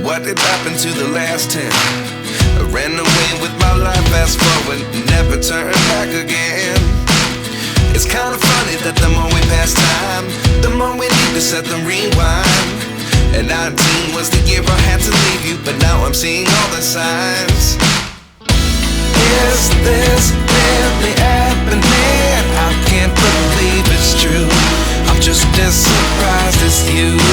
What did happen to the last 10? I ran away with my life, fast forward, never turn back again. It's kind of funny that the more we pass time, the more we need to set them rewind. And 19 was the year I had to leave you, but now I'm seeing all the signs. Is this really happening? I can't believe it's true. I'm just as surprised as you.